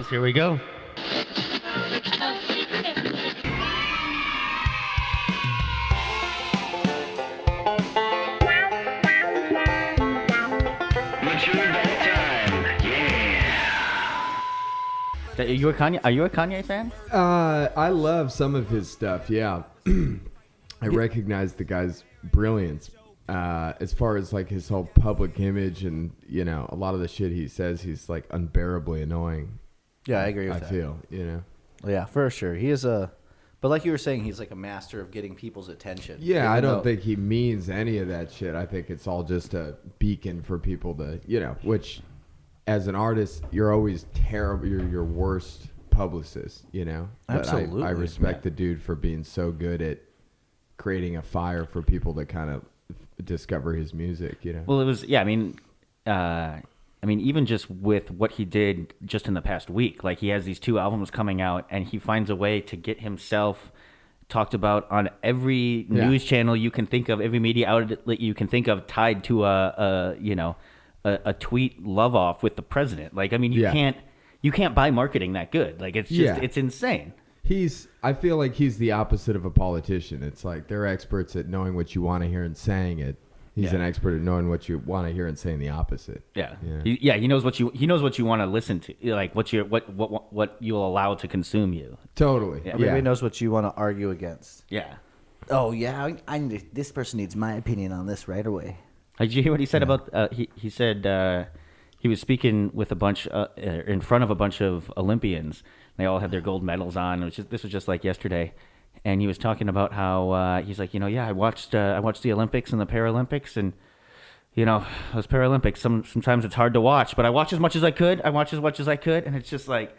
Here we go. Are you a Kanye fan? I love some of his stuff. Yeah, I recognize the guy's brilliance. As far as like his whole public image and a lot of the shit he says, he's like unbearably annoying. Yeah, I agree with that. I feel Yeah, for sure. He is but like you were saying, he's like a master of getting people's attention. Yeah, I don't think he means any of that shit. I think it's all just a beacon for people to, which as an artist, you're always terrible. You're your worst publicist, Absolutely. But I respect the dude for being so good at creating a fire for people to kind of discover his music, Well, it was, yeah, I mean, even just with what he did just in the past week, like he has these 2 albums coming out and he finds a way to get himself talked about on every news channel you can think of, every media outlet you can think of, tied to a tweet love off with the president. Like, I mean, you can't buy marketing that good. Like, it's just, it's insane. I feel like he's the opposite of a politician. It's like they're experts at knowing what you want to hear and saying it. He's an expert at knowing what you want to hear and saying the opposite. Yeah. He knows what you want to listen to, like what you'll allow to consume you. Totally. Yeah. Everybody knows what you want to argue against. Yeah. Oh yeah, this person needs my opinion on this right away. Did you hear what he said about? He said he was speaking with a bunch in front of a bunch of Olympians. They all had their gold medals on. This was just like yesterday. And he was talking about how he's like, I watched the Olympics and the Paralympics, and those Paralympics. Sometimes it's hard to watch, but I watched as much as I could. And it's just like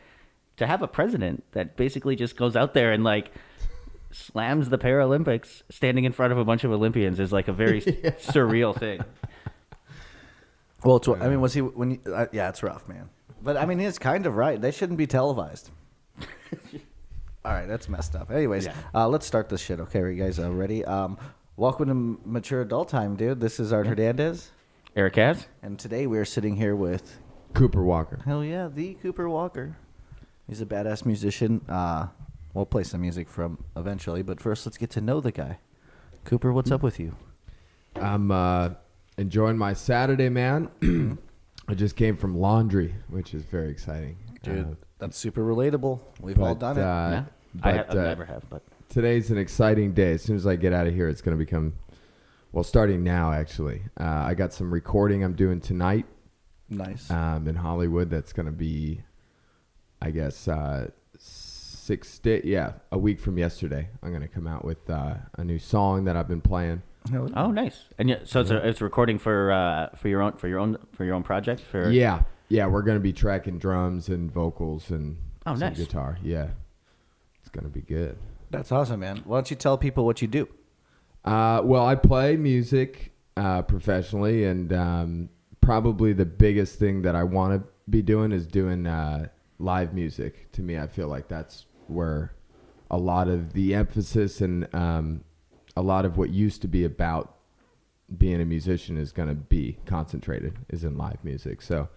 to have a president that basically just goes out there and like slams the Paralympics, standing in front of a bunch of Olympians, is like a very surreal thing. Well, was he when? It's rough, man. But I mean, he's kind of right. They shouldn't be televised. All right, that's messed up. Anyways, let's start this shit. Okay, are you guys ready? Welcome to Mature Adult Time, dude. This is Art Hernandez. Eric Kaz. And today we're sitting here with... Cooper Walker. Hell yeah, the Cooper Walker. He's a badass musician. We'll play some music from eventually, but first let's get to know the guy. Cooper, what's up with you? I'm enjoying my Saturday, man. I just came from laundry, which is very exciting. Dude, that's super relatable. We've all done it. I never have, but today's an exciting day. As soon as I get out of here, it's going to become, starting now, actually. I got some recording I'm doing tonight. Nice. In Hollywood. That's going to be, I guess, a week from yesterday. I'm going to come out with a new song that I've been playing. Oh, nice. And so it's a recording for your own project. Yeah, we're going to be tracking drums and vocals and some nice. guitar. Yeah, it's going to be good. That's awesome, man. Why don't you tell people what you do? I play music professionally, and probably the biggest thing that I want to be doing is doing live music. To me, I feel like that's where a lot of the emphasis and a lot of what used to be about being a musician is going to be concentrated, is in live music. So...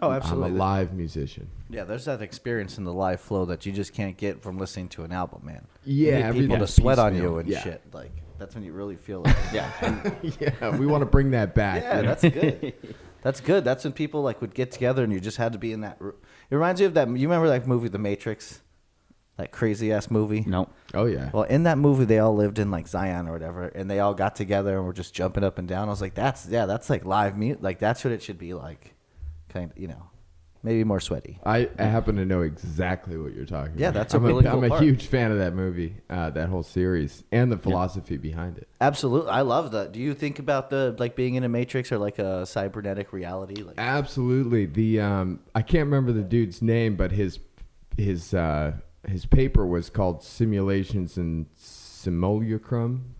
Oh, absolutely. I'm a live musician. Yeah, there's that experience in the live flow that you just can't get from listening to an album, man. Yeah, you need people to sweat on you and shit. Like, that's when you really feel it. Yeah, we want to bring that back. Yeah, that's good. That's good. That's when people like would get together and you just had to be in that room. It reminds you of that. You remember that movie, The Matrix? That crazy ass movie? No. Oh yeah. Well, in that movie, they all lived in like Zion or whatever, and they all got together and were just jumping up and down. I was like, that's like live music. Like that's what it should be like. Kind of, maybe more sweaty. I happen to know exactly what you're talking about. Yeah, that's a really cool I'm part. a huge fan of that movie, that whole series, and the philosophy behind it. Absolutely. I love that. Do you think about being in a Matrix or like a cybernetic reality? Like Absolutely. The I can't remember the dude's name, but his paper was called Simulations and Simulacrum.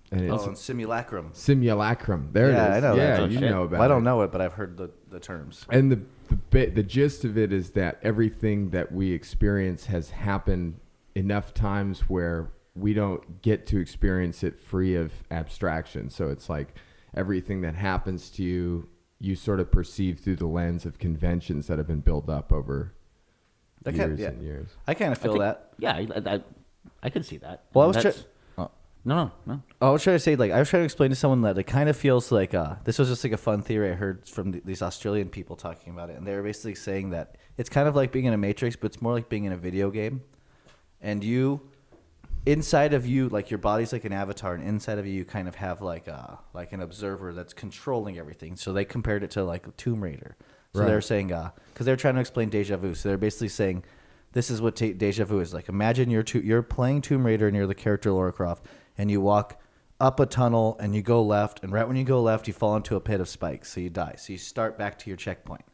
And Simulacrum. Simulacrum. There it is. I know yeah, that. you know about it. I don't know it, but I've heard the terms. And the gist of it is that everything that we experience has happened enough times where we don't get to experience it free of abstraction. So it's like everything that happens to you you sort of perceive through the lens of conventions that have been built up over years and years. I kind of feel that. Yeah, I could see that. Well, I was That's- No. I was trying to say, like, I was trying to explain to someone that it kind of feels like this was just like a fun theory I heard from these Australian people talking about it, and they were basically saying that it's kind of like being in a Matrix, but it's more like being in a video game, and you, inside of you, like your body's like an avatar, and inside of you, you kind of have like an observer that's controlling everything. So they compared it to like Tomb Raider. So they're saying, because they're trying to explain deja vu, so they're basically saying, this is what deja vu is like. Imagine you're playing Tomb Raider and you're the character Lara Croft, and you walk up a tunnel and you go left, and right when you go left, you fall into a pit of spikes, so you die. So you start back to your checkpoint.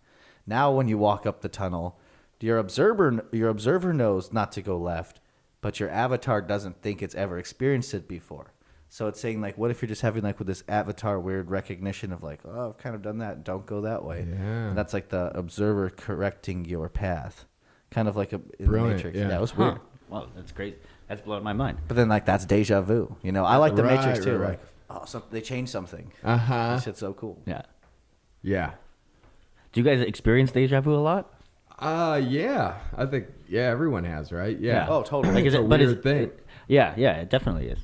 Now, when you walk up the tunnel, your observer knows not to go left, but your avatar doesn't think it's ever experienced it before. So it's saying, like, what if you're just having, like, with this avatar weird recognition of, like, oh, I've kind of done that, don't go that way. Yeah. And that's like the observer correcting your path. Kind of like in the Brilliant, Matrix. yeah. Yeah, it was weird. Wow, that's great. That's blowing my mind. But then, like, that's deja vu. You know, I like the Matrix, too. Right. Like, oh, they changed something. Uh-huh. That shit's so cool. Yeah. Yeah. Do you guys experience deja vu a lot? Yeah. I think, everyone has, right? Yeah. Oh, totally. Like, It's a weird thing. Yeah, it definitely is.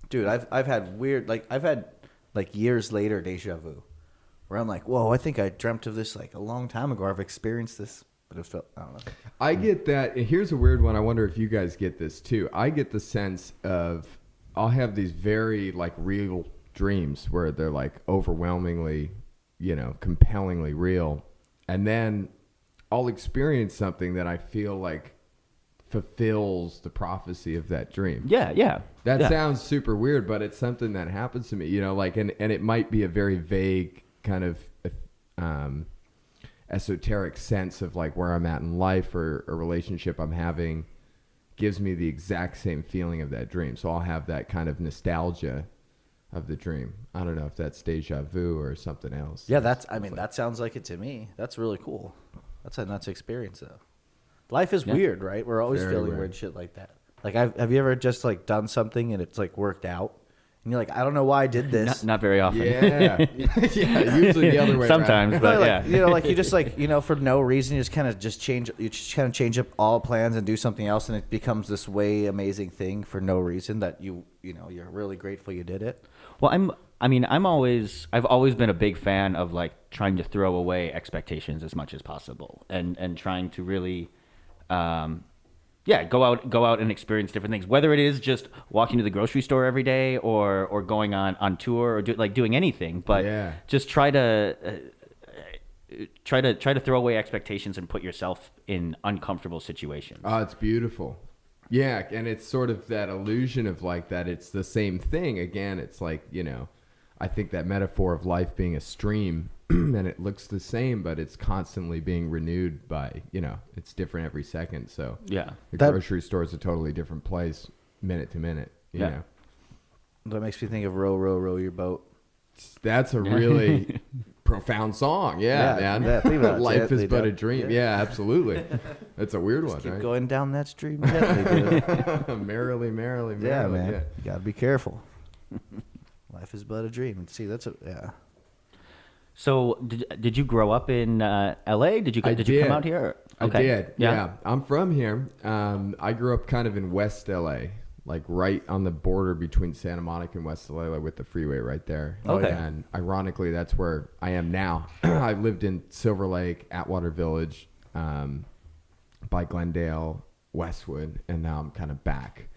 Dude, I've had weird, like, I've had, like, years later deja vu. Where I'm like, whoa, I think I dreamt of this, like, a long time ago. I've experienced this. But it felt, I don't know. I get that. And here's a weird one. I wonder if you guys get this too. I get the sense of I'll have these very like real dreams where they're like overwhelmingly, compellingly real. And then I'll experience something that I feel like fulfills the prophecy of that dream. Yeah. That sounds super weird, but it's something that happens to me, like, and it might be a very vague kind of, esoteric sense of like where I'm at in life or a relationship I'm having gives me the exact same feeling of that dream. So I'll have that kind of nostalgia of the dream. I don't know if that's deja vu or something else. Yeah, that sounds like it to me. That's really cool. That's a nuts experience, though. Life is weird, right? We're always Very feeling weird shit like that. Like, have you ever just like done something and it's like worked out? And you're like, I don't know why I did this. Not very often. Yeah. Yeah, usually the other way Sometimes, around. but like, yeah. Like you just like, for no reason, you just kind of change up all plans and do something else, and it becomes this way amazing thing for no reason that you're really grateful you did it. Well, I've always been a big fan of like trying to throw away expectations as much as possible, and trying to really, go out and experience different things. Whether it is just walking to the grocery store every day, or going on tour, or doing anything, but just try to throw away expectations and put yourself in uncomfortable situations. Oh, it's beautiful. Yeah, and it's sort of that illusion of like that it's the same thing. Again, it's like, I think that metaphor of life being a stream and it looks the same, but it's constantly being renewed by, it's different every second. So Yeah. the grocery store is a totally different place minute to minute, you know. That makes me think of Row, Row, Row Your Boat. That's a really profound song. Yeah, man. Yeah, think about it. Life is Gently but a down. dream. Yeah, absolutely. That's a weird one, Keep right? going down that stream gently, dude. merrily, merrily, Yeah, merrily. man. Yeah. You gotta be careful. Life is but a dream. See, So did you grow up in L.A.? Did you come out here? I Okay. did. Yeah. I'm from here. I grew up kind of in West LA, like right on the border between Santa Monica and West LA, with the freeway right there. Okay. And ironically, that's where I am now. I lived in Silver Lake, Atwater Village, by Glendale, Westwood, and now I'm kind of back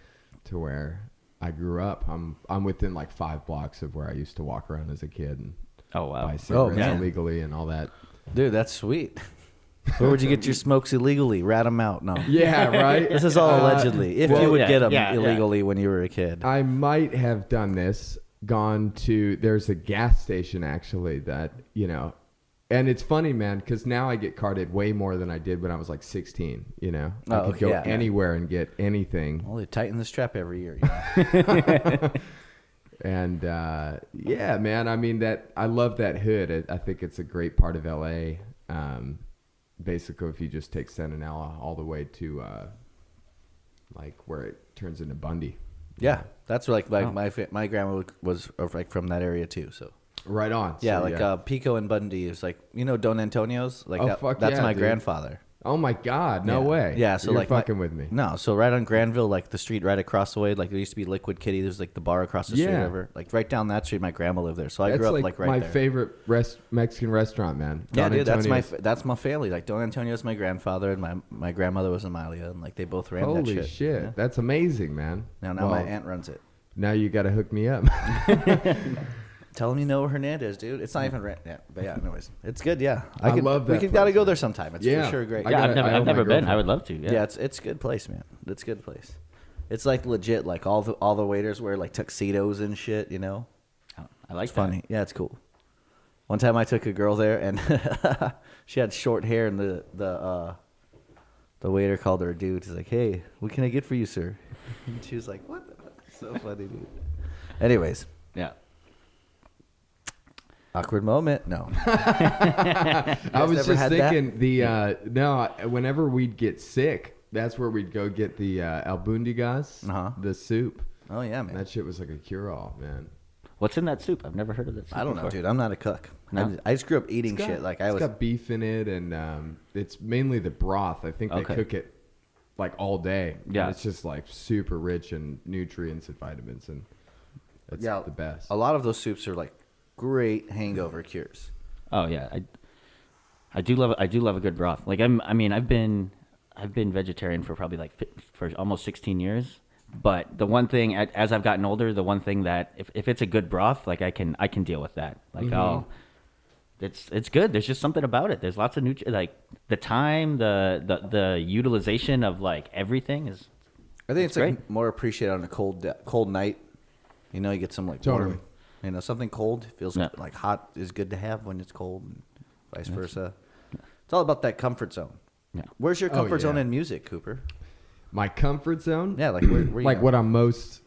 to where I grew up. I'm within like 5 blocks of where I used to walk around as a kid and Oh wow. buy cigarettes man. illegally and all that. dude, that's sweet. Where would you get your smokes illegally? Rat them out. No. Yeah, right. This is all allegedly. If you would yeah, get them yeah, illegally when you were a kid. I might have done this, gone to, there's a gas station actually that, and it's funny, man, because now I get carded way more than I did when I was like 16, I could go anywhere and get anything. Well, they tighten the strap every year. And yeah, man, I mean, I love that hood. I think it's a great part of LA. Basically, if you just take Centinela all the way to like where it turns into Bundy. Yeah, that's like my grandma was like from that area too. So Right on. Yeah, So, like Pico and Bundy is like, Don Antonio's? Like Oh, that, fuck that's yeah, my dude. grandfather. Oh my God! No Yeah. way. Yeah, so you're like fucking with me. No, so right on Granville, like the street right across the way, like there used to be Liquid Kitty. There's like the bar across the street. Yeah. Over, like right down that street, my grandma lived there. So I That's grew up like like right my there. favorite Mexican restaurant, man. Yeah, Don dude, Antonio's. that's my family. Like Don Antonio's my grandfather, and my grandmother was Amalia, and like they both ran that Holy shit. shit! Yeah. That's amazing, man. Now Well, my aunt runs it. Now you got to hook me up. Tell him you know Hernandez, dude. It's not even rent. Yeah, but yeah, anyways, it's good. Yeah, I love that We gotta place, go man. there sometime. It's Yeah. for sure great. I Yeah, gotta- I owe I've my never been. girlfriend. I would love to. Yeah. Yeah, it's a good place, man. It's a good place. It's like legit. Like all the waiters wear like tuxedos and shit. You know, I like it's funny. Yeah, it's cool. One time I took a girl there and she had short hair, and the waiter called her a dude. He's like, "Hey, what can I get for you, sir?" And she was like, "What?" The fuck? So funny, dude. Anyways, Yeah. awkward moment. No. I was never just had that? thinking whenever we'd get sick, that's where we'd go get the albundigas, Uh-huh. the soup. Oh yeah, man. That shit was like a cure-all, man. What's in that soup? I've never heard of that soup I don't know, before. dude. I'm not a cook. No? I just grew up eating It's got- shit. Like I it's was. got beef in it, and it's mainly the broth. I think they Okay. cook it like all day. And Yeah. it's just like super rich in nutrients and vitamins, and it's Yeah, the best. A lot of those soups are like great hangover cures. Oh yeah, I do love a good broth. Like I've been vegetarian for probably for almost 16 years. But the one thing as I've gotten older, the one thing that if it's a good broth, like I can deal with that. Like it's good. There's just something about it. There's lots of like the time, the utilization of like everything is. I think it's great. like more appreciated on a cold night. You know, you get some like Totally. warm. You know, something cold feels Yeah. like hot is good to have when it's cold, and vice versa. It's all about that comfort zone. Yeah. Where's your comfort zone yeah. in music, Cooper? My comfort zone? Yeah, like where you like at? what I'm most,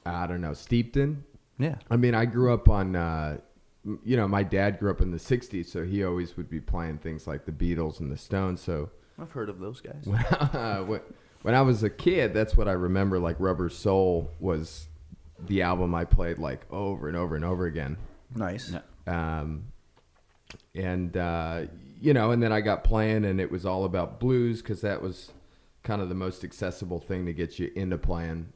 I don't know, steeped in? Yeah. I mean, I grew up on, my dad grew up in the 60s, so he always would be playing things like the Beatles and the Stones. So I've heard of those guys. when I was a kid, that's what I remember. Like Rubber Soul was the album I played like over and over and over again. Nice. Yeah. And then I got playing, and it was all about blues because that was kind of the most accessible thing to get you into playing.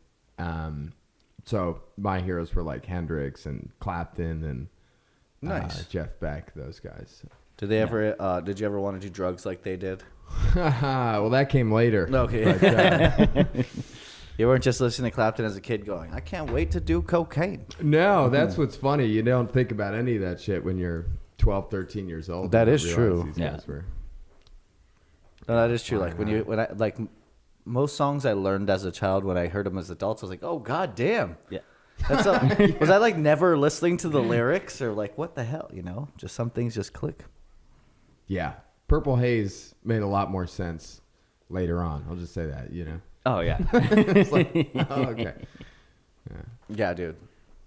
So my heroes were like Hendrix and Clapton and Nice. Jeff Beck, those guys. Did they ever? Did you ever want to do drugs like they did? Well, that came later. Okay. But, You weren't just listening to Clapton as a kid going, I can't wait to do cocaine. no, that's what's funny. You don't think about any of that shit when you're 12, 13 years old. That You is don't true. realize these Yeah. guys were- No, that is true. Like most songs I learned as a child, when I heard them as adults, I was like, oh god damn. Yeah. That's was I like never listening to the lyrics or like what the hell, you know? Just some things just click. Yeah. Purple Haze made a lot more sense later on. I'll just say that, Oh yeah. It's like, oh, okay. Yeah, dude.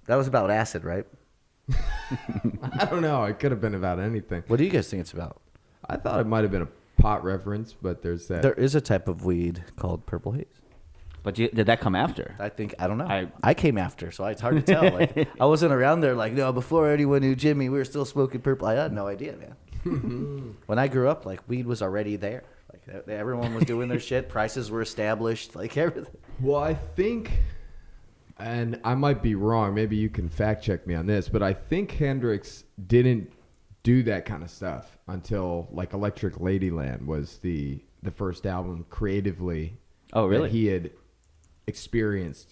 That was about acid, right? I don't know. It could have been about anything. What do you guys think it's about? I thought it might have been a pot reference, but there's that. There is a type of weed called purple haze. But did that come after? I don't know. I- I came after, so it's hard to tell. Like I wasn't around there. Like no, before anyone knew Jimmy, we were still smoking purple. I had no idea, man. When I grew up, like weed was already there. Like everyone was doing their shit. Prices were established. Like everything. Well, I think, and I might be wrong. Maybe you can fact check me on this, but I think Hendrix didn't do that kind of stuff until like Electric Ladyland was the first album creatively. Oh, really? That he had experienced,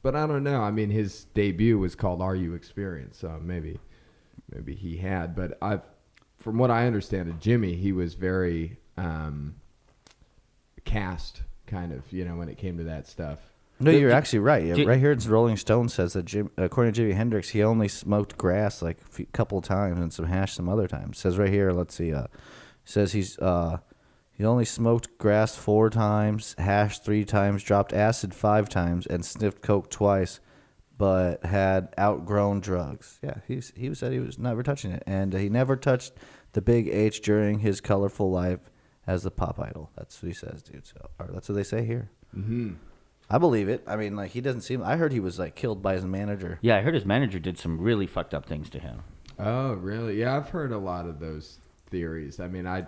But I don't know. I mean, his debut was called "Are You Experienced?" So maybe he had. But from what I understand of Jimmy, he was very cast kind of, when it came to that stuff. No, you're actually right. Yeah, Did- right here, it's Rolling Stone says that according to Jimi Hendrix, he only smoked grass like a couple times and some hash some other times. It says right here, let's see. Says he only smoked grass 4 times, hash 3 times, dropped acid 5 times, and sniffed coke twice, but had outgrown drugs. Yeah, he said he was never touching it, and he never touched the big H during his colorful life as the pop idol. That's what he says, dude. So, or that's what they say here. Mm-hmm. I believe it. I mean, like he doesn't seem. I heard he was like killed by his manager. Yeah, I heard his manager did some really fucked up things to him. Oh, really? Yeah, I've heard a lot of those theories. I mean, I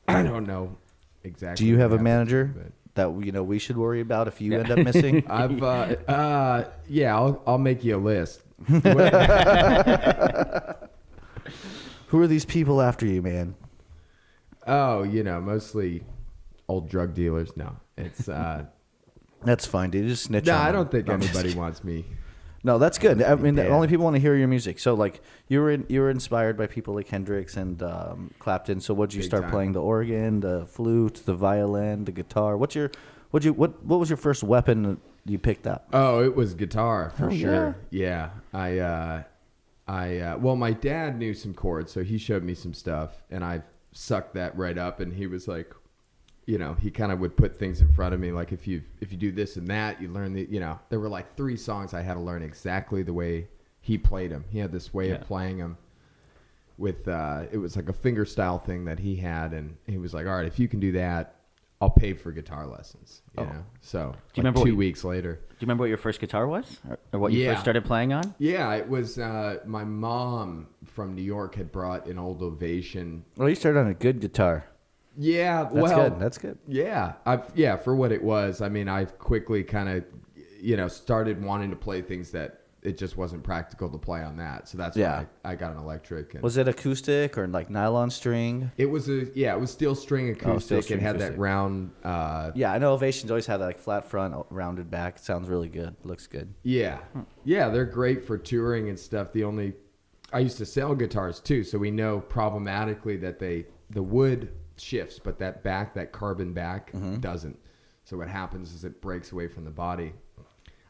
don't know exactly. Do you what have a happens, manager but- that we should worry about if you end up missing? I've yeah, I'll make you a list. Who are these people after you, man? Oh, mostly old drug dealers. No, it's That's fine, dude. Just snitch. no. on I them. don't think No, I'm just anybody kidding. wants me. No, that's good. I mean, Yeah. only people want to hear your music. So, like, you were inspired by people like Hendrix and Clapton. So, what did you Big start time. playing? The organ, the flute, the violin, the guitar. What was your first weapon that you picked up? Oh, it was guitar for Oh, sure. Yeah, well, my dad knew some chords, so he showed me some stuff, and I sucked that right up. And he was like, he kind of would put things in front of me, like if you do this and that, you learn the, there were like 3 songs I had to learn exactly the way he played them. He had this way of playing them with, it was like a finger style thing that he had, and he was like, all right, if you can do that, I'll pay for guitar lessons. You know, so Do you remember 2 weeks later? Do you remember what your first guitar was, or what you Yeah. first started playing on? Yeah, it was my mom from New York had brought an old Ovation. Well, you started on a good guitar. Yeah, That's well, good. That's good. Yeah, for what it was. I mean, I quickly kind of, started wanting to play things that it just wasn't practical to play on that. So that's Yeah. why I got an electric. And Was it acoustic or like nylon string? it was it was steel string acoustic. string It had acoustic. that round. Yeah, I know Ovations always have that like flat front, rounded back. It sounds really good. Looks good. Yeah, they're great for touring and stuff. I used to sell guitars too, so we know problematically that the wood shifts, but that carbon back doesn't. So what happens is it breaks away from the body.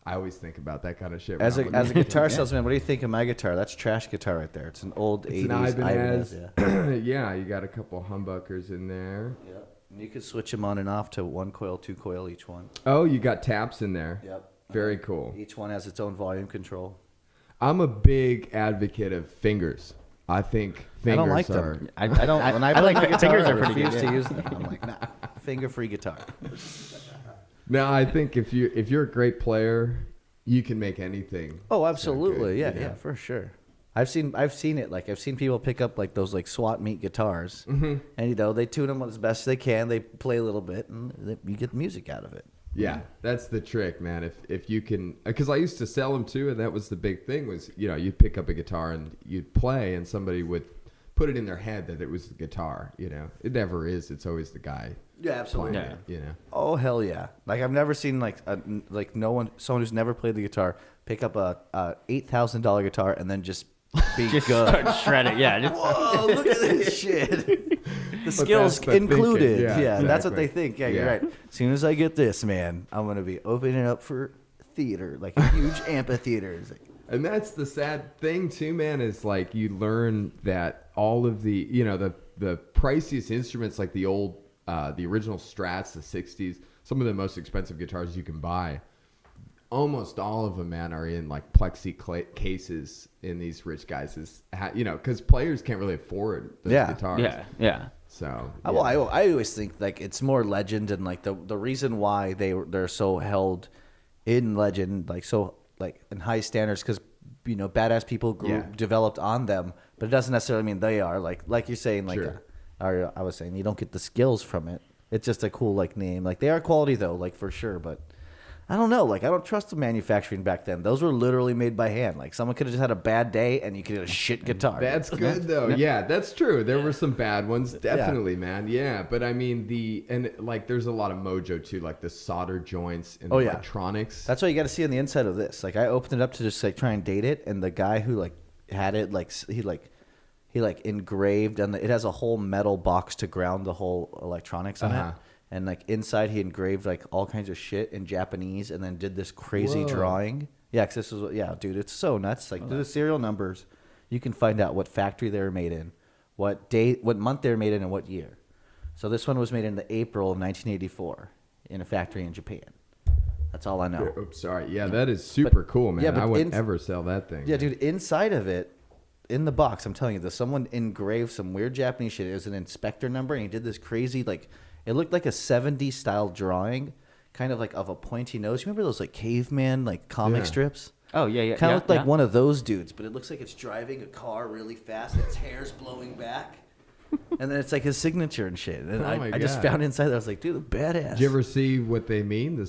I always think about that kind of shit. As when I'm a looking at guitar it. salesman, what do you think of my guitar? That's trash guitar right there. It's an old It's 80s an Ibanez. Yeah. Yeah, you got a couple humbuckers in there. Yeah. And you could switch them on and off to 1 coil, 2 coil each one. Oh, you got taps in there. Yep. Very cool. Each one has its own volume control. I'm a big advocate of fingers. I think fingers I don't like are. them. I don't. When I play like my the guitar, fingers I are pretty refuse good, to use them. I'm like, nah, finger-free guitar. No, I think if you're a great player, you can make anything. Oh, sound absolutely. good, Yeah, you know? yeah, for sure. I've seen it. Like I've seen people pick up like those like SWAT meet guitars, and they tune them as best they can. They play a little bit, and you get music out of it. Yeah, that's the trick, man. If you can, because I used to sell them too, and that was the big thing was, you'd pick up a guitar and you'd play, and somebody would put it in their head that it was the guitar. It never is. It's always the guy. Yeah, absolutely. Playing it, Oh hell yeah! Like I've never seen someone who's never played the guitar pick up a $8,000 guitar and then just be Just good. start shredding. Yeah. Just, Whoa! Look at this shit. The skills that's the included. thinking. Yeah, Yeah, that's what they exactly. think. Yeah, you're Yeah. right. As soon as I get this, man, I'm gonna be opening up for theater, like a huge amphitheater. It's like, And that's the sad thing too, man, is like you learn that all of the, the priciest instruments, like the old, the original Strats, the 60s, some of the most expensive guitars you can buy, almost all of them, man, are in like cases in these rich guys', because players can't really afford those guitars. yeah. So, well, I always think like it's more legend, and like the reason why they're so held in legend, like so like in high standards, because badass people developed on them, but it doesn't necessarily mean they are like you're saying, like Sure. I was saying, you don't get the skills from it. It's just a cool like name. Like they are quality though, like for sure, but I don't know. Like I don't trust the manufacturing back then. Those were literally made by hand. Like someone could have just had a bad day and you could get a shit guitar. That's good though. Yeah, that's true. There were some bad ones, definitely, man. Yeah, but I mean there's a lot of mojo too, like the solder joints and the electronics. That's what you got to see on the inside of this. Like I opened it up to just like try and date it, and the guy who like had it, like he engraved, and it has a whole metal box to ground the whole electronics on it. And like inside, he engraved like all kinds of shit in Japanese, and then did this crazy Whoa. drawing. Yeah, 'cause this was dude, it's so nuts. Like do the serial numbers, you can find out what factory they were made in, what month they were made in, and what year. So this one was made in the April of 1984 in a factory in Japan. That's all I know. Oops, sorry. Yeah, that is super cool, man. yeah, but I wouldn't ever sell that thing. Yeah, man. dude, inside of it, in the box, I'm telling you, someone engraved some weird Japanese shit. It was an inspector number, and he did this crazy, like, it looked like a 70s style drawing, kind of like of a pointy nose. You remember those, like, caveman, like, comic strips? Oh, yeah. Kind of looked like yeah. one of those dudes, but it looks like it's driving a car really fast. And its hair's blowing back. And then it's like his signature and shit. And I just found inside there. I was like, dude, badass. Did you ever see what they mean?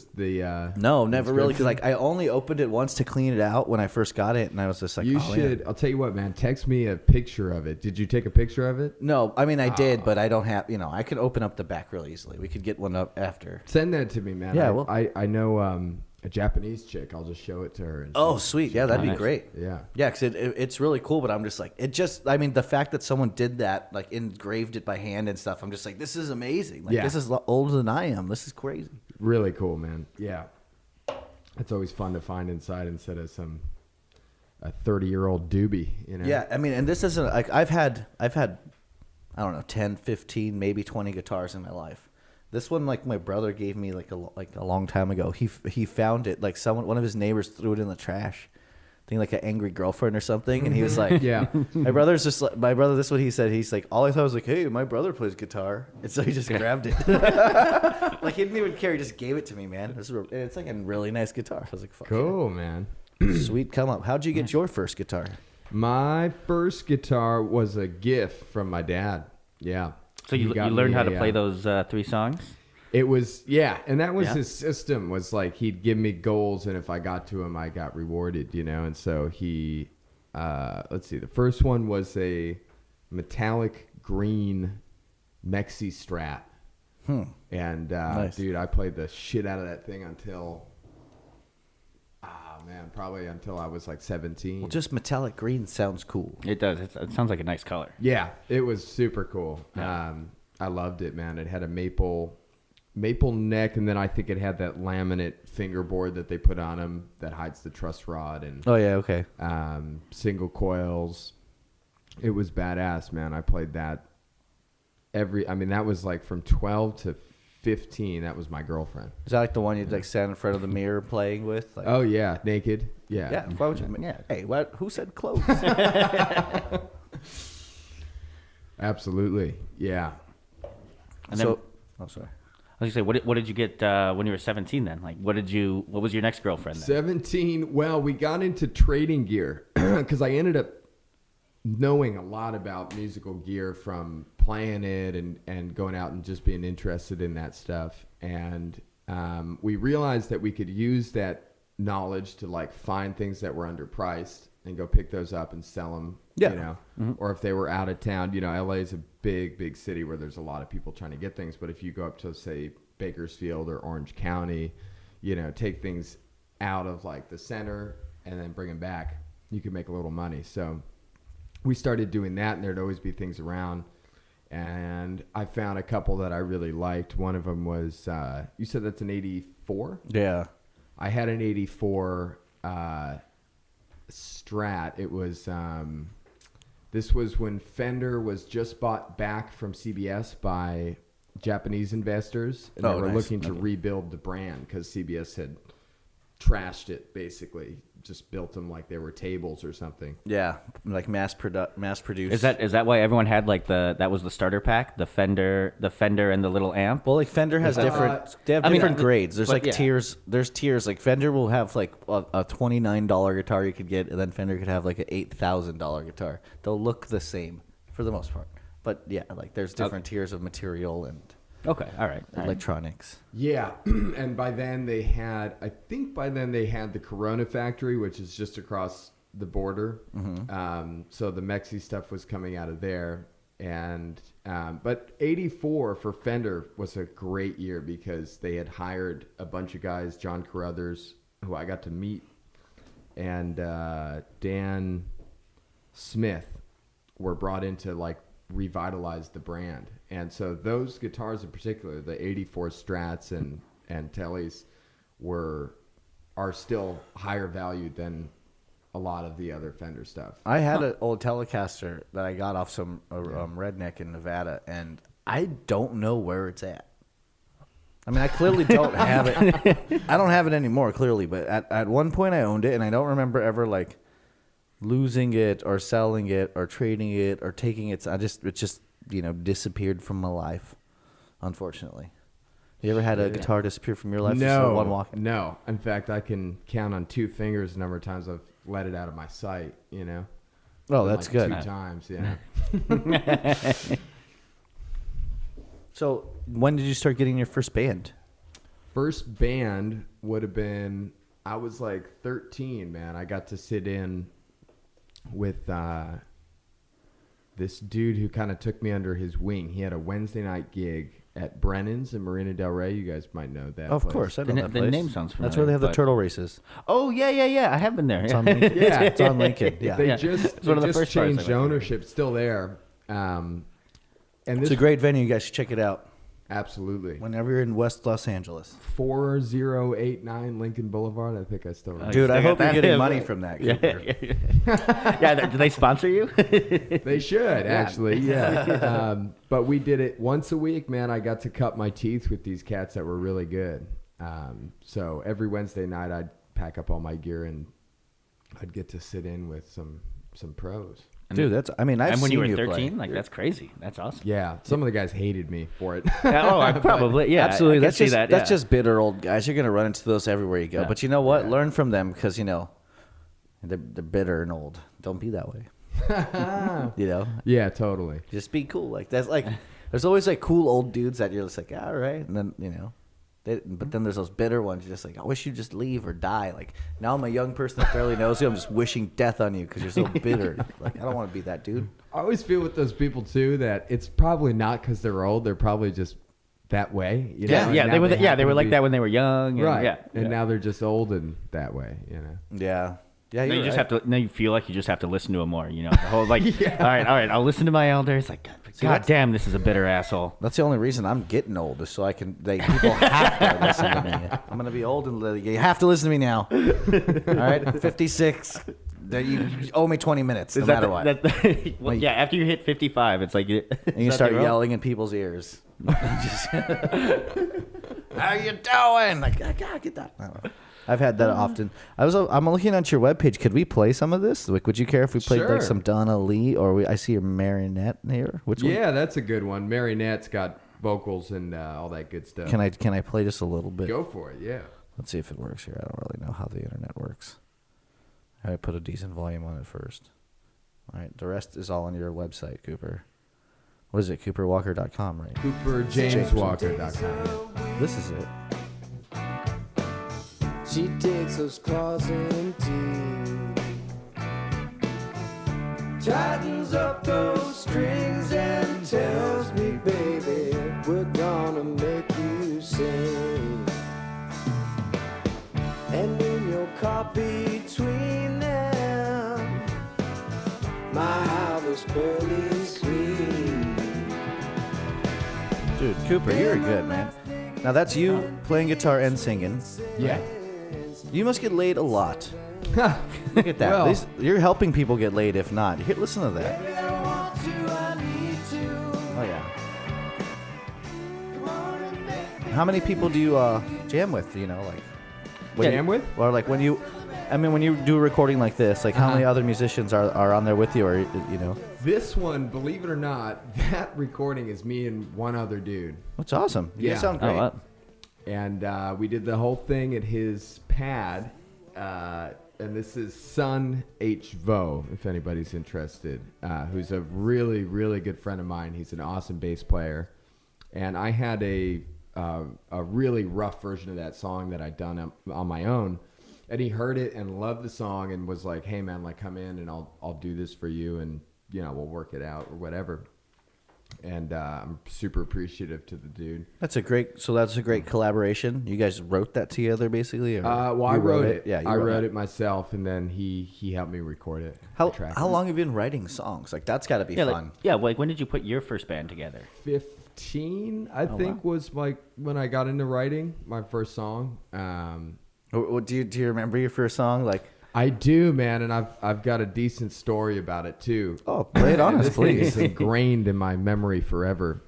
No, never really. Because inscription? I only opened it once to clean it out when I first got it, and I was just like, You oh, should. yeah. I'll tell you what, man. Text me a picture of it. Did you take a picture of it? No, I mean I did, but I don't have. I could open up the back really easily. We could get one up after. Send that to me, man. Yeah, I know a Japanese chick. I'll just show it to her. And Oh, sweet. Yeah, that'd be Nice. great. Yeah. Yeah, because it's really cool, but I'm just like, I mean, the fact that someone did that, like engraved it by hand and stuff, I'm just like, this is amazing. Like, Yeah. this is older than I am. This is crazy. Really cool, man. Yeah. It's always fun to find inside instead of a 30-year-old doobie, you know? Yeah, I mean, and this isn't, like, I've had, I don't know, 10, 15, maybe 20 guitars in my life. This one, like, my brother gave me, like a long time ago. He found it, like, one of his neighbors threw it in the trash. I think, like, an angry girlfine or something. And he was like, Yeah. my brother, this is what he said. He's like, all I thought was like, hey, my brother plays guitar. And so he just grabbed it. Like, he didn't even care. He just gave it to me, man. It's like a really nice guitar. I was like, fuck Cool, man. yeah. Sweet come up. How'd you get your first guitar? My first guitar was a gift from my dad. Yeah. So you He got learned me how to play those 3 songs? It was, yeah. And that was Yeah. his system, was like he'd give me goals, and if I got to him, I got rewarded, And so he, let's see, the first one was a metallic green Mexi Strat. And, Nice. dude, I played the shit out of that thing probably until I was like 17. Well, just metallic green sounds cool. It does. It sounds like a nice color. Yeah, it was super cool. Yeah. I loved it, man. It had a maple neck, and then I think it had that laminate fingerboard that they put on them that hides the truss rod, and Oh, yeah, okay. single coils. It was badass, man. I played that that was like from 12 to 15. That was my girlfriend. Is that like the one you'd like stand in front of the mirror playing with? Like, Oh yeah, naked. Yeah. yeah. Why would you? Yeah. Hey, what? Who said clothes? Absolutely. Yeah. And then, oh, sorry. I was gonna say, what did you get when you were 17? Then, like, what was your next girlfriend? Then? 17. Well, we got into trading gear because I ended up knowing a lot about musical gear from playing it and going out and just being interested in that stuff. And we realized that we could use that knowledge to like find things that were underpriced and go pick those up and sell them. Yeah. Or if they were out of town, LA is a big city where there's a lot of people trying to get things. But if you go up to, say, Bakersfield or Orange County, take things out of like the center and then bring them back, you can make a little money. So we started doing that, and there'd always be things around. And I found a couple that I really liked. One of them was, you said that's an 84? Yeah. I had an 84 Strat. It was, this was when Fender was just bought back from CBS by Japanese investors. And they were nice. looking to rebuild the brand because CBS had trashed it, basically. Just built them like they were tables or something. Yeah. Like mass produced. Is that why everyone had like that was the starter pack, the Fender and the little amp? Well, like Fender has different. They have I mean, different grades. There's but like yeah. tiers. There's tiers. Like Fender will have like a $29 guitar you could get, and then Fender could have like an $8,000 guitar. They'll look the same for the most part, but yeah, like there's different tiers of material and Okay, all right. electronics. Yeah, and by then they had the Corona factory, which is just across the border. So the Mexi stuff was coming out of there, and but 84 for Fender was a great year because they had hired a bunch of guys, John Carruthers, who I got to meet, and Dan Smith were brought in to like revitalize the brand. And so those guitars in particular, the 84 Strats and Tellys, are still higher valued than a lot of the other Fender stuff. I had an old Telecaster that I got off some redneck in Nevada, and I don't know where it's at. I mean, I clearly don't have it. I don't have it anymore, clearly, but at one point I owned it, and I don't remember ever like losing it or selling it or trading it or taking it. It just disappeared from my life, unfortunately. You ever had a guitar disappear from your life? Just for one walk? No. In fact, I can count on 2 fingers the number of times I've let it out of my sight, you know? Oh, that's good. 2 times, yeah. So when did you start getting your first band? First band would have been, I was like 13, man. I got to sit in with this dude who kind of took me under his wing. He had a Wednesday night gig at Brennan's in Marina Del Rey. You guys might know that. Of place. course, I know that The place. name sounds familiar. That's where they have the turtle races. Oh yeah. I have been there. It's on Lincoln. Yeah. It's on Lincoln. Yeah, They Yeah. just, It's one of the first bars I changed went to. ownership. Still there. And it's this a great venue. You guys should check it out absolutely whenever you're in West Los Angeles. 4089 Lincoln Boulevard. I think I still remember. Dude, I still hope got you're that? getting Yeah. money from that. Cooper. Yeah. Do they sponsor you? They should actually, yeah. But we did it once a week, man. I got to cut my teeth with these cats that were really good. So every Wednesday night, I'd pack up all my gear and I'd get to sit in with some pros. Dude, that's. I mean, I've And when seen you were play. 13, like that's crazy. That's awesome. Yeah, some of the guys hated me for it. I probably yeah. Absolutely, I can that's see just that, that's yeah. just bitter old guys. You're gonna run into those everywhere you go. Yeah. But you know what? Learn from them because they're bitter and old. Don't be that way. Yeah, totally. Just be cool. Like that's like. There's always like cool old dudes that you're just like, all right, and then but then there's those bitter ones. You're just like, I wish you'd just leave or die. Like now I'm a young person that barely knows you. I'm just wishing death on you because you're so bitter. Like I don't want to be that dude. I always feel with those people too that it's probably not because they're old. They're probably just that way. You know? Yeah, And yeah, now they were. They happen were to like be- that when they were young. And, right. Yeah, And yeah. now they're just old and that way. You know. Yeah. Yeah. Now You're you just right. have to. Now you feel like you just have to listen to him more. You know, the whole like. All right. I'll listen to my elders. Like, God damn, this is a bitter asshole. That's the only reason I'm getting old is so I can. People have to listen to me. I'm gonna be old and you have to listen to me now. All right, 56. You owe me 20 minutes, no matter what. Well, yeah, after you hit 55, it's like And you start yelling in people's ears. Just, how you doing? Like, I gotta get that. I don't know. I've had that often. I'm looking at your webpage. Could we play some of this? Like, would you care if we played Sure. like some Donna Lee or I see a marionette here? Which one? Yeah, that's a good one. Marionette's got vocals and all that good stuff. Can I play just a little bit? Go for it? Yeah. Let's see if it works here. I don't really know how the internet works. I put a decent volume on it first. All right, the rest is all on your website, Cooper. What is it? CooperWalker.com, right? CooperJamesWalker.com. This is it. She takes those claws in teeth, tightens up those strings and tells me, baby, we're gonna make you sing. And in your car between them, my house was barely clean. Dude, Cooper, you're good, man. Now that's you playing guitar and singing. Yeah. You must get laid a lot. Look at that. Well- You're helping people get laid, if not. Here, listen to that. Baby, I want to, I need to. Oh, yeah. Come on and make me How many people do you jam with, like... Jam with? Or like when you do a recording like this, like how many other musicians are on there with you, or This one, believe it or not, that recording is me and one other dude. That's awesome. You guys Yeah. sound great. Oh, wow. And we did the whole thing at his pad. And this is Son H. Vo, if anybody's interested, who's a really, really good friend of mine. He's an awesome bass player. And I had a really rough version of that song that I'd done on my own. And he heard it and loved the song and was like, hey, man, like, come in and I'll do this for you. And, we'll work it out or whatever. And I'm super appreciative to the dude. That's a great collaboration. You guys wrote that together, basically. Or Well, I you wrote it. Yeah, you I wrote it myself, and then he helped me record it. How the track. long have you been writing songs? Like that's got to be Yeah, fun. like when did you put your first band together? 15, I think, was like when I got into writing my first song. Do you remember your first song? Like, I do, man, and I've got a decent story about it too. oh, play it on us, This thing is please. ingrained in my memory forever,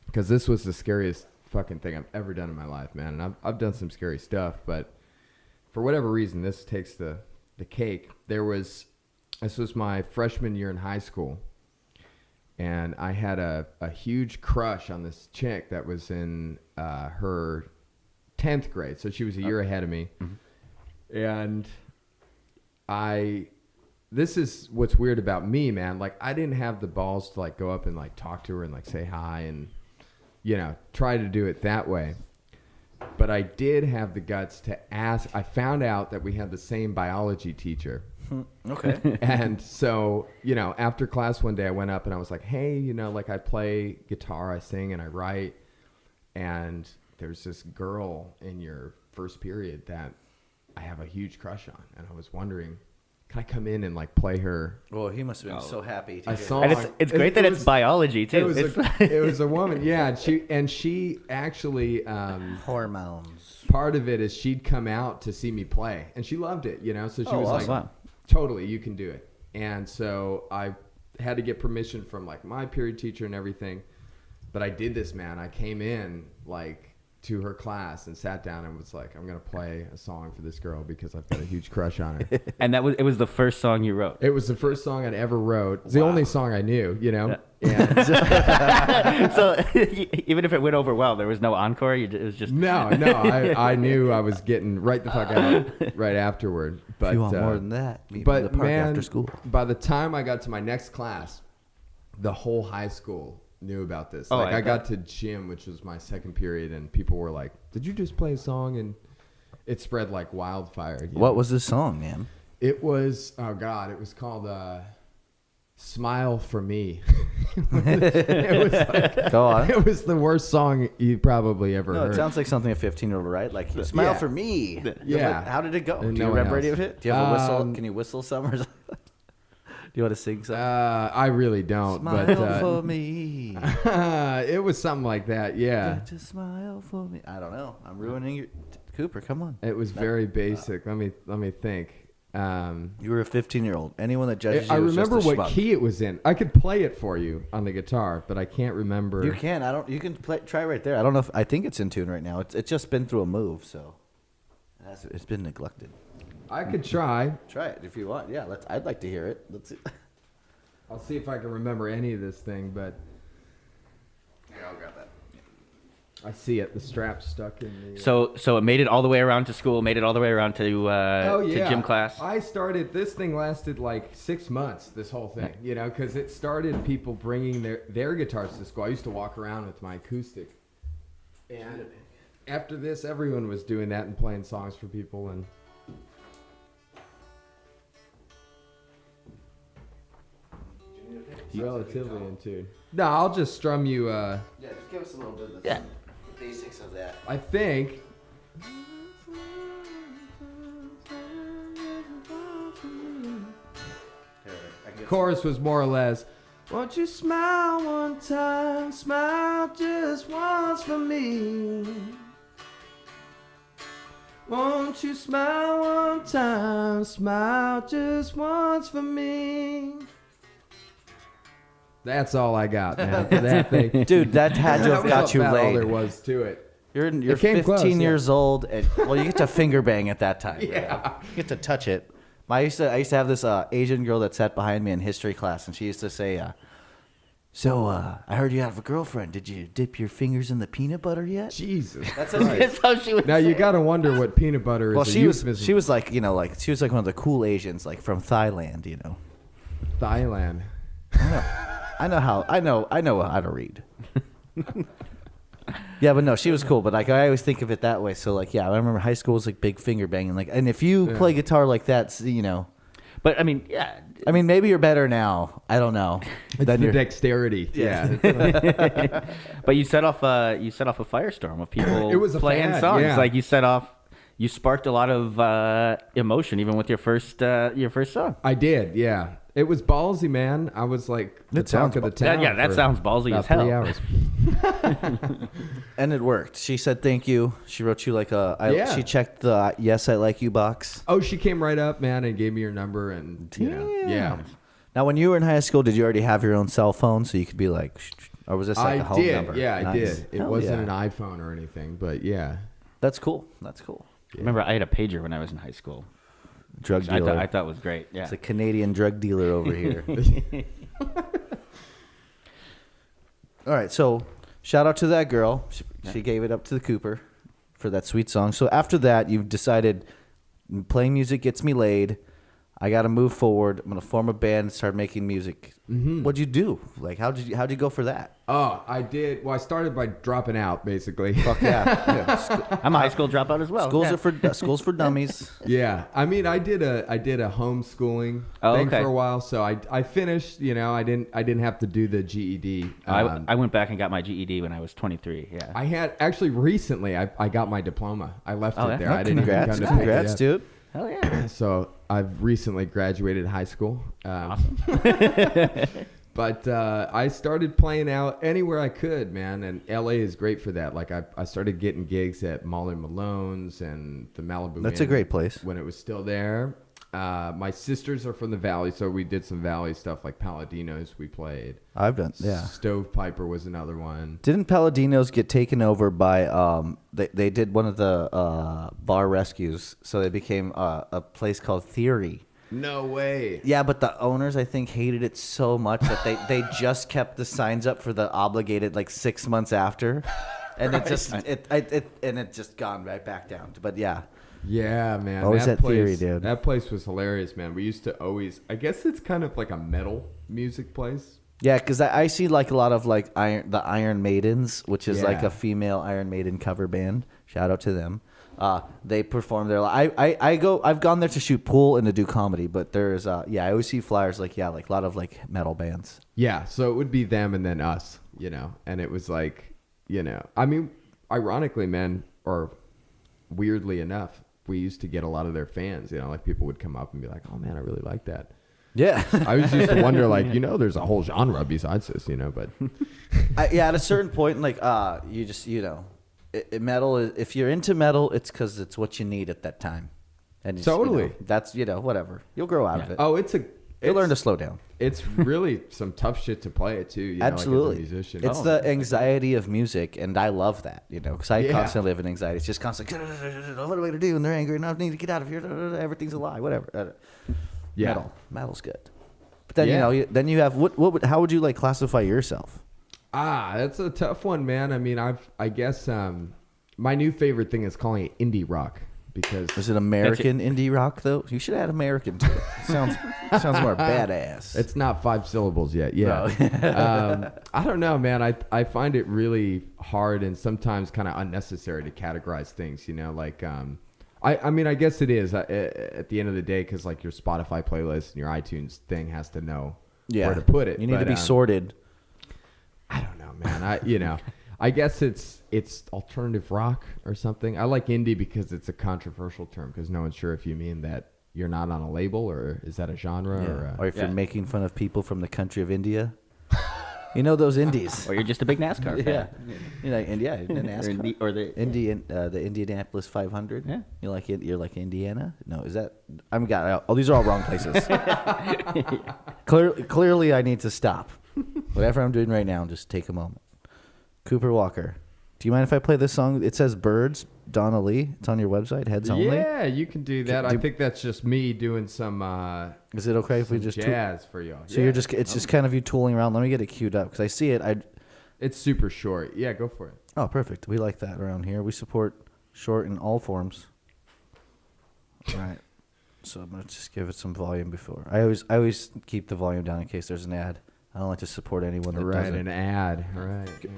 because this was the scariest fucking thing I've ever done in my life, man. And I've done some scary stuff, but for whatever reason, this takes the cake. This was my freshman year in high school, and I had a huge crush on this chick that was in her 10th grade. So she was a year ahead of me. And this is what's weird about me, man. Like, I didn't have the balls to like go up and like talk to her and like say hi and, you know, try to do it that way. But I did have the guts to ask. I found out that we had the same biology teacher. Okay. And so, you know, after class one day, I went up and I was like, hey, you know, like I play guitar, I sing, and I write. And there's this girl in your first period that I have a huge crush on. And I was wondering, can I come in and like play her Well, he must have been so happy to a hear song? And it's great that it's biology too. It was a woman, yeah. And she actually hormones. part of it is she'd come out to see me play, and she loved it, you know. So she was awesome. like, "Totally, you can do it." And so I had to get permission from like my period teacher and everything. But I did this, man. I came in like to her class and sat down and was like, I'm gonna play a song for this girl because I've got a huge crush on her. And it was the first song you wrote. It was the first song I'd ever wrote. It's the only song I knew, you know. Yeah. And So even if it went over well, there was no encore. It was just no, I knew I was getting right the fuck out right afterward. But If you want more than that, meet me but in the park man, after school. by the time I got to my next class, the whole high school knew about this. Oh, Like I I got to gym, which was my second period, and people were like, "Did you just play a song?" And it spread like wildfire. What was this song, man? It was, oh God, it was called Smile for Me. It was like, Go on. it was the worst song you probably ever No, heard. it sounds like something a 15-year-old would write. Like, smile Yeah. for me. Yeah. How did it go? And Do you no one remember any else. of it? Do you have a whistle? Um, Can you whistle some or something? Do you want to sing something? I really don't, Smile but for me. it was something like that, yeah. Got to smile for me. I don't know. I'm ruining your Cooper. Come on. It was very basic. Let me think. You were a 15-year-old. Anyone that judges you I is just remember a what schmuck. key it was in. I could play it for you on the guitar, but I can't remember. You can. I don't. You can try right there. I don't know if I think it's in tune right now. It's just been through a move, so it's been neglected. I could try. Try it if you want. Yeah, I'd like to hear it. Let's see. I'll see if I can remember any of this thing, but Here, I'll grab that. I see it. The strap's stuck in the. so it made it all the way around to school, made it all the way around to gym class. I started. This thing lasted like 6 months. This whole thing, you know, because it started people bringing their guitars to school. I used to walk around with my acoustic, and after this, everyone was doing that and playing songs for people and. Relatively in tune. No, I'll just strum you. Yeah, just give us a little bit of the basics of that. I think. Chorus was more or less. Won't you smile one time? Smile just once for me. Won't you smile one time? Smile just once for me. That's all I got, man, for that thing. Dude, that had to have got you about all there laid. was to it. You're It came 15 close, yeah. years old, and well, you get to finger bang at that time. Yeah. Right? You get to touch it. I used to have this Asian girl that sat behind me in history class, and she used to say, I heard you have a girlfriend. Did you dip your fingers in the peanut butter yet? Jesus. That's That's how she was. Now you got to wonder what peanut butter is. Well, a she was euphemism. like, you know, like she was like one of the cool Asians, like from Thailand, you know. Thailand. I know how to read. Yeah, but no, she was cool. But like, I always think of it that way. So like, yeah, I remember high school was like big finger banging. Like, and if you play guitar like that, you know, But I mean, yeah. I mean, maybe you're better now. I don't know. It's Then the you're- dexterity. Yeah. But you set off a firestorm of people It was a playing fad, songs. yeah. Like you sparked a lot of emotion even with your first song. I did, yeah. It was ballsy, man. I was like the It talk sounds of the That- town. yeah, that for sounds ballsy about as hell. 3 hours. And it worked. She said thank you. She wrote you like Yeah. She checked the yes I like you box. Oh, she came right up, man, and gave me her number, and you know, yeah. Now, when you were in high school, did you already have your own cell phone so you could be like, or was this like a I home did, number? yeah, I Nice. did. It Hell wasn't yeah. an iPhone or anything, but yeah. That's cool. That's cool. Remember, I had a pager when I was in high school. Drug Which I dealer. thought was great. Yeah. It's a Canadian drug dealer over here. All right, so shout out to that girl. She gave it up to the Cooper for that sweet song. So after that, you've decided playing music gets me laid. I got to move forward. I'm gonna form a band and start making music. Mm-hmm. What'd you do? Like, how'd you go for that? Oh, I did. Well, I started by dropping out, basically. Fuck yeah. I'm a high school dropout as well. Schools for dummies. Yeah, I mean, I did a homeschooling thing for a while, so I finished. You know, I didn't have to do the GED. I went back and got my GED when I was 23. Yeah. I had actually recently. I got my diploma. I left it there. Oh, I didn't even come to pick it congrats, up. dude. Hell yeah. So I've recently graduated high school. Awesome. But I started playing out anywhere I could, man. And LA is great for that. Like I started getting gigs at Molly Malone's and the Malibu That's a Inn great place. when it was still there. My sisters are from the Valley, so we did some Valley stuff like Palladino's we played. I've done, yeah. Stovepiper was another one. Didn't Palladino's get taken over by they did one of the bar rescues, so they became a place called Theory. No way. Yeah, but the owners I think hated it so much that they just kept the signs up for the obligated like 6 months after, and it just gone right back down. But yeah. Yeah, man. Always that place, Theory, dude. That place was hilarious, man. We used to always, I guess it's kind of like a metal music place. Yeah, because I see like a lot of like the Iron Maidens, which is like Yeah. a female Iron Maiden cover band. Shout out to them. They perform there. I've gone there to shoot pool and to do comedy, but there's I always see flyers like a lot of like metal bands. Yeah, so it would be them and then us, you know. And it was like, you know, I mean, ironically, man, or weirdly enough, we used to get a lot of their fans, you know, like people would come up and be like, "Oh man, I really like that." Yeah. I was used to wonder, like, you know, there's a whole genre besides this, you know, but At a certain point, like, you just, you know, metal is, if you're into metal, it's because it's what you need at that time. And it's, Totally. you know, that's, you know, whatever. You'll grow out of it. oh, You'll learn to slow down. It's really some tough shit to play it too, you Absolutely. know, like as a musician. It's the anxiety of music, and I love that, you know, because I constantly live in anxiety. It's just constantly, what am I going to do? And they're angry, and I need to get out of here. Everything's a lie, whatever. Yeah. Metal's good. But then, you know, then you have, how would you, like, classify yourself? That's a tough one, man. I mean, I guess my new favorite thing is calling it indie rock because Is it American indie rock, though? You should add American to it. Sounds more badass. it's not 5 syllables yet. Yeah. No. I don't know, man. I find it really hard and sometimes kind of unnecessary to categorize things, you know, like I mean, I guess it is at the end of the day because like your Spotify playlist and your iTunes thing has to know where to put it. You need to be sorted. I don't know, man. You know, I guess it's alternative rock or something. I like indie because it's a controversial term because no one's sure if you mean that you're not on a label or is that a genre Or if you're making fun of people from the country of India. You know those indies. Or you're just a big NASCAR fan. Yeah. You know, NASCAR. Or the the Indianapolis 500. Yeah. You're like Indiana? No, is that? These are all wrong places. Clearly, I need to stop. Whatever I'm doing right now, just take a moment. Cooper Walker, do you mind if I play this song? It says "Birds." Donna Lee. It's on your website. Heads only. Yeah, you can do that. I think that's just me doing some. Is it okay if we just jazz for you? So you're it's just kind of you tooling around. Let me get it queued up because I see it. It's super short. Yeah, go for it. Oh, perfect. We like that around here. We support short in all forms. All right. So I'm gonna just give it some volume before. I always keep the volume down in case there's an ad. I don't like to support anyone that doesn't. An ad. All right. Yeah.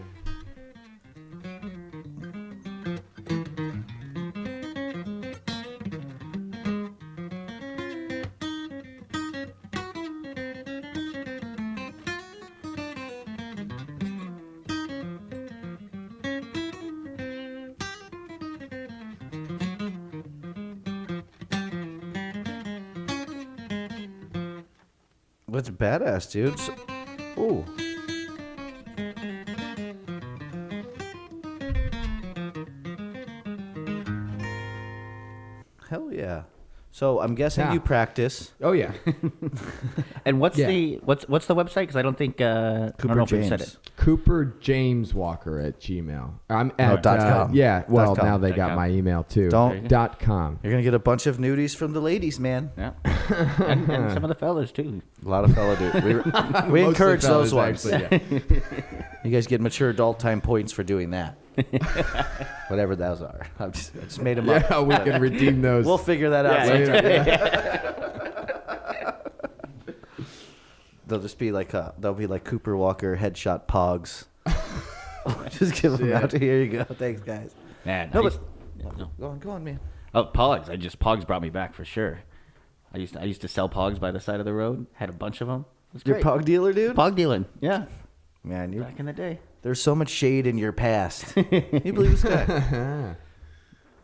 That's badass, dude. Ooh. Hell yeah. So I'm guessing Yeah. you practice. Oh yeah. And what's Yeah. the website? Because I don't think I don't know if we've said it. Cooper James Walker at Gmail. I'm at .com. Yeah. Well, .com. now they got .com. my email too. Don't- .com. You're gonna get a bunch of nudies from the ladies, man. Yeah, and some of the fellas too. A lot of fellow dudes. We Mostly encourage those fellas, ones. actually, yeah. You guys get mature adult time points for doing that. Whatever those are. I just made them up. Yeah, we can redeem those. We'll figure that out sometime. They'll just be like they'll be like Cooper Walker headshot pogs. Just give them out. Here you go. Thanks, guys. Man, No, I but used- go on, man. oh, Pogs. Pogs brought me back for sure. I used to sell Pogs by the side of the road. Had a bunch of them. It was You're great. a pog dealer, dude. Pog dealing. Yeah, Man, back in the day. there's so much shade in your past. Can you believe this guy?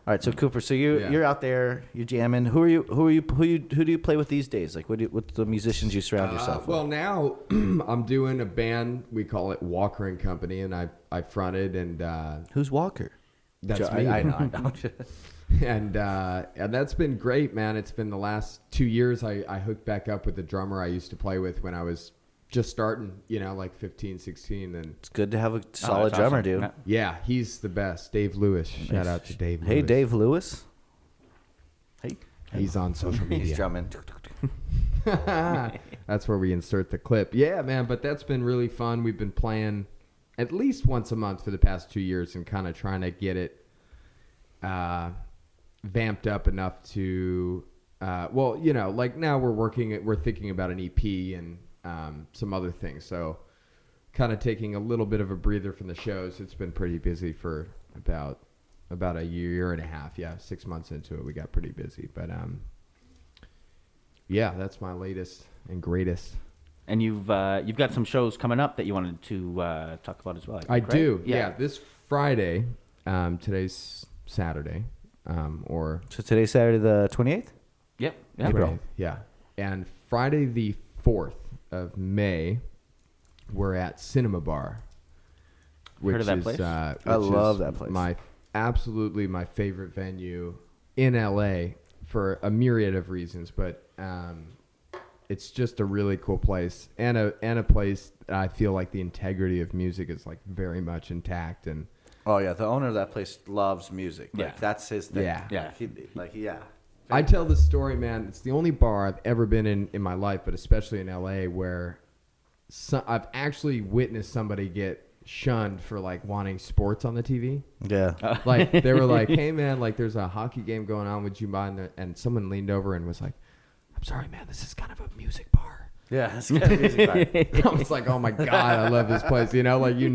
All right, so Cooper, so you're out there, you're jamming. Who do you play with these days? Like, what's the musicians you surround yourself with? Well, now I'm doing a band. We call it Walker and Company, and I fronted, and Who's Walker? that's me. I know. And that's been great, man. It's been the last 2 years. I hooked back up with the drummer I used to play with when I was just starting, like 15, 16. And It's good to have a solid that's drummer, awesome. dude. Yeah. yeah, he's the best. Dave Lewis. Shout out to Dave Lewis. Hey, Dave Lewis. Hey. He's on social media. He's drumming. That's where we insert the clip. Yeah, man, but that's been really fun. We've been playing at least once a month for the past 2 years and kind of trying to get it vamped up enough to, like now we're thinking about an EP and some other things. So kind of taking a little bit of a breather from the shows. It's been pretty busy for about a year and a half. Yeah, 6 months into it, we got pretty busy. But yeah, that's my latest and greatest. And you've got some shows coming up that you wanted to talk about as well. I think, right? do. Yeah, this Friday. Today's Saturday. So today's Saturday the 28th? Yep. Yeah. April. 28th, yeah. And Friday the 4th of May, we're at Cinema Bar. Heard of that place? I love that place. Absolutely my favorite venue in LA for a myriad of reasons, but it's just a really cool place and a place that I feel like the integrity of music is like very much intact. And Oh, yeah. The owner of that place loves music. Like, Yeah. That's his thing. Yeah. Yeah. Yeah. I tell this story, man. It's the only bar I've ever been in my life, but especially in LA, where I've actually witnessed somebody get shunned for like wanting sports on the TV. Yeah. Like they were like, "Hey, man, like there's a hockey game going on. Would you mind?" And someone leaned over and was like, "I'm sorry, man. This is kind of a music bar." Yeah. It's got a music bar. I was like, "Oh my god, I love this place." Like you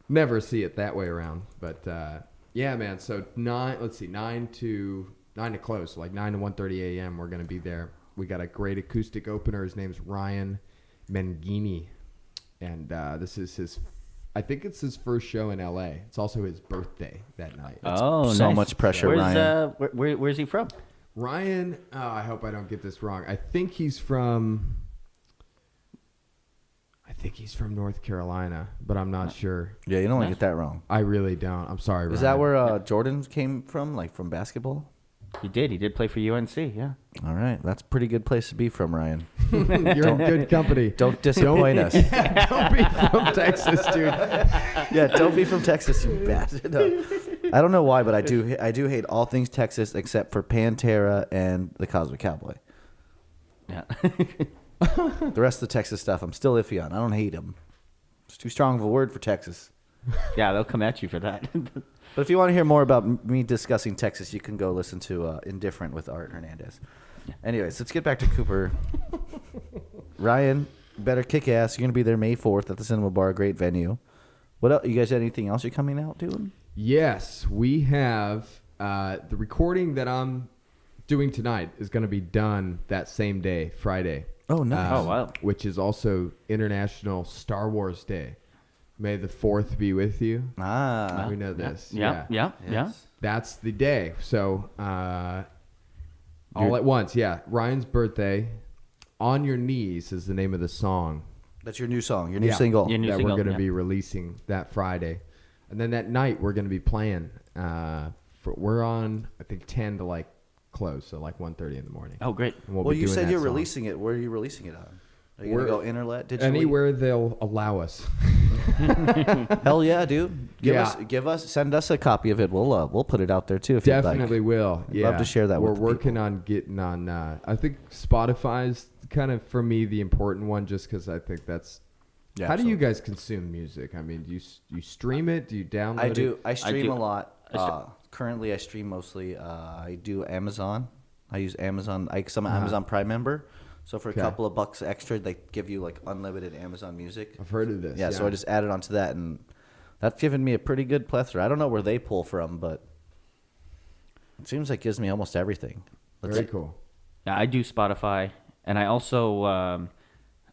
never see it that way around. But yeah, man. So 9 to close, so like 9 to 1:30 a.m. We're gonna be there. We got a great acoustic opener. His name's Ryan Mangini, and this is I think it's his first show in LA. It's also his birthday that night. Oh, so nice. much pressure, Where's, Ryan. Where's he from? Ryan, I hope I don't get this wrong. I think he's from North Carolina, but I'm not sure. Yeah, you don't want to get that wrong. I really don't. I'm sorry, Ryan. Is that where Jordan came from, like from basketball? He did play for UNC. Yeah. All right. That's a pretty good place to be from, Ryan. You're in good company. Don't disappoint us. Don't be from Texas, dude. Yeah, don't be from Texas, you bastard. No. I don't know why, but I do hate all things Texas except for Pantera and the Cosmic Cowboy. Yeah. The rest of the Texas stuff, I'm still iffy on. I don't hate them. It's too strong of a word for Texas. Yeah, they'll come at you for that. But if you want to hear more about me discussing Texas, you can go listen to Indifferent with Art Hernandez. Anyways, let's get back to Cooper. Ryan, better kick ass. You're going to be there May 4th at the Cinema Bar, great venue. What else? You guys got anything else you're coming out doing? Yes, we have the recording that I'm doing tonight is going to be done that same day, Friday. Oh, nice. Oh, wow. Which is also International Star Wars Day. May the 4th be with you. Ah. We know this. Yeah. Yes. That's the day. So all at once, yeah. Ryan's birthday. On Your Knees is the name of the song. That's your new song, your new Yeah. single. Your new that single, we're going to yeah. be releasing that Friday. And then that night we're going to be playing. We're on, I think, 10 to like close, so like 1:30 in the morning. Oh, great. And we'll Well, be you doing said that you're song. releasing it. Where are you releasing it on? Are you going to go internet, digitally? Anywhere they'll allow us. Hell yeah, dude. Send us a copy of it. We'll put it out there too if Definitely you'd like. will. I'd Yeah. love to share that We're with the working on getting on, I think Spotify's kind of, for me, the important one, just because I think that's Yeah, How do you absolutely. guys consume music? I mean, do you stream it? Do you download I it? do. I stream do. a lot. Currently, I stream mostly. I do Amazon. I use Amazon. I'm an Amazon Prime member. So for a Okay. couple of bucks extra, they give you like unlimited Amazon Music. I've heard of this. Yeah, so I just added onto that, and that's given me a pretty good plethora. I don't know where they pull from, but it seems like it gives me almost everything. Very cool. Yeah, I do Spotify, and I also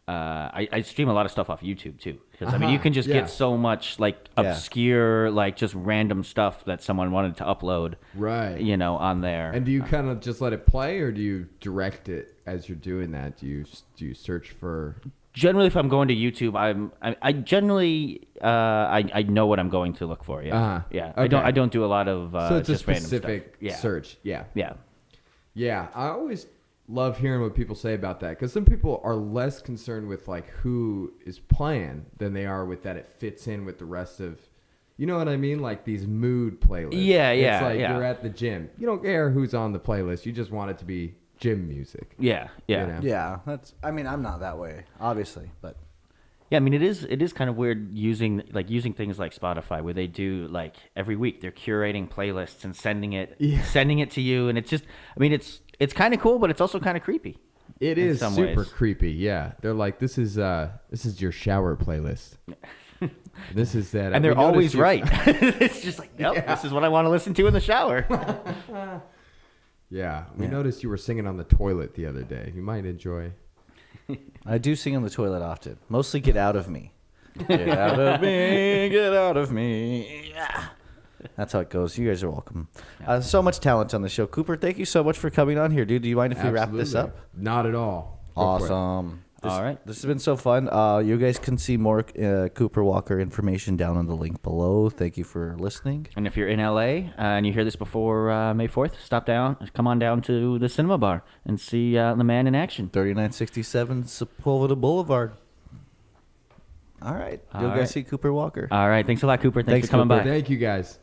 I stream a lot of stuff off YouTube too. Because I mean, you can just Yeah. get so much like Yeah. obscure, like just random stuff that someone wanted to upload, Right. you know, on there. And do you kind of just let it play, or do you direct it as you're doing that? Do you search for? Generally, if I'm going to YouTube, I generally I know what I'm going to look for. Yeah, Uh-huh. yeah. Okay. I don't do a lot of So it's a just random stuff. specific Yeah. search. Yeah. Yeah. Yeah. I always love hearing what people say about that, because some people are less concerned with like who is playing than they are with that it fits in with the rest of. You know what I mean? Like these mood playlists. Yeah, yeah, It's like yeah. you're at the gym. You don't care who's on the playlist. You just want it to be gym music. Yeah, yeah, You know? Yeah, that's. I mean, I'm not that way, obviously, but yeah. I mean, it is kind of weird using things like Spotify, where they do like every week they're curating playlists and sending it to you, and it's just, I mean, it's kind of cool, but it's also kind of creepy. It in is some super ways. creepy. Yeah, they're like, this is your shower playlist. This is that, And they're we noticed always you- right. It's just like, nope, this is what I want to listen to in the shower. Yeah, we noticed you were singing on the toilet the other day. You might enjoy. I do sing on the toilet often. Mostly "Get Out of Me." Get out of me, get out of me. Yeah. That's how it goes. You guys are welcome. So much talent on the show. Cooper, thank you so much for coming on here, dude. Do you mind if we wrap this up? Absolutely. Not at all. Go for it. Awesome. All right. This has been so fun. You guys can see more Cooper Walker information down on the link below. Thank you for listening. And if you're in LA and you hear this before May 4th, come on down to the Cinema Bar and see the man in action. 3967 Sepulveda Boulevard. All right. All You'll right. guys see Cooper Walker. All right. Thanks a lot, Cooper. Thanks Thanks, for coming Cooper. by. Thank you, guys.